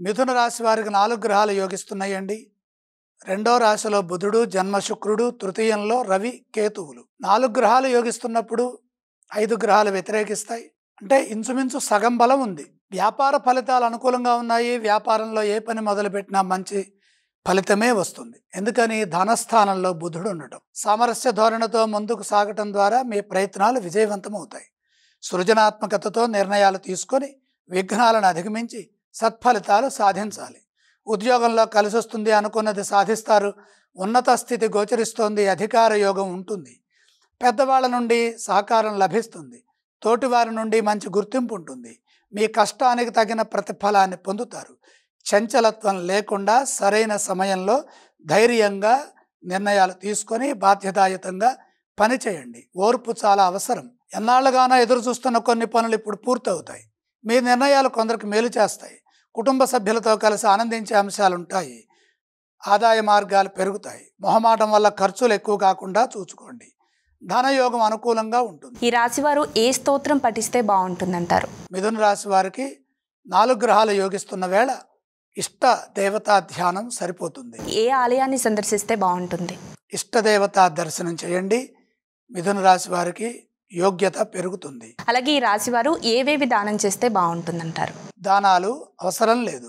మిథున రాశి వారికి 4 గ్రహాలు యోగిస్తున్నాయండి. రెండో రాశిలో బుధుడు, జన్మ శుక్రుడు, తృతీయంలో రవి, కేతువులు. 4 గ్రహాలు యోగిస్తున్నప్పుడు 5 గ్రహాలు వ్యతిరేకిస్తాయి. అంటే ఇంచుమించు సగం బలం ఉంది. వ్యాపార ఫలితాలు అనుకూలంగా ఉన్నాయి. వ్యాపారంలో ఏ పని మొదలుపెట్టినా మంచి ఫలితమే వస్తుంది. ఎందుకని? ధనస్థానంలో బుధుడు ఉండటం. సామరస్య ధోరణితో ముందుకు సాగటం ద్వారా మీ ప్రయత్నాలు విజయవంతమవుతాయి. సృజనాత్మకతతో నిర్ణయాలు తీసుకొని విఘ్నాలను అధిగమించి సత్ఫలితాలు సాధించాలి. ఉద్యోగంలో కలిసి వస్తుంది, అనుకున్నది సాధిస్తారు. ఉన్నత స్థితి గోచరిస్తోంది, అధికార యోగం ఉంటుంది. పెద్దవాళ్ళ నుండి సహకారం లభిస్తుంది. తోటివారి నుండి మంచి గుర్తింపు ఉంటుంది. మీ కష్టానికి తగిన ప్రతిఫలాన్ని పొందుతారు. చంచలత్వం లేకుండా సరైన సమయంలో ధైర్యంగా నిర్ణయాలు తీసుకొని బాధ్యతాయుతంగా పనిచేయండి. ఓర్పు చాలా అవసరం. ఎన్నాళ్ళుగానో ఎదురు చూస్తున్న కొన్ని పనులు ఇప్పుడు పూర్తవుతాయి. మీ నిర్ణయాలు కొందరికి మేలు చేస్తాయి. కుటుంబ సభ్యులతో కలిసి ఆనందించే అంశాలు ఉంటాయి. ఆదాయ మార్గాలు పెరుగుతాయి. మొహమాటం వల్ల ఖర్చులు ఎక్కువ కాకుండా చూసుకోండి. ధనయోగం అనుకూలంగా ఉంటుంది. ఈ రాశి వారు ఏ స్తోత్రం పఠిస్తే బాగుంటుందంటారు? మిథున రాశి వారికి 4 గ్రహాలు యోగిస్తున్న వేళ ఇష్ట దేవతా ధ్యానం సరిపోతుంది. ఏ ఆలయాన్ని సందర్శిస్తే బాగుంటుంది? ఇష్టదేవతా దర్శనం చేయండి. మిథున రాశి వారికి యోగ్యత పెరుగుతుంది. అలాగే ఈ రాశి వారు ఏవేవి దానం చేస్తే బాగుంటుందంటారు? దానాలు అవసరం లేదు.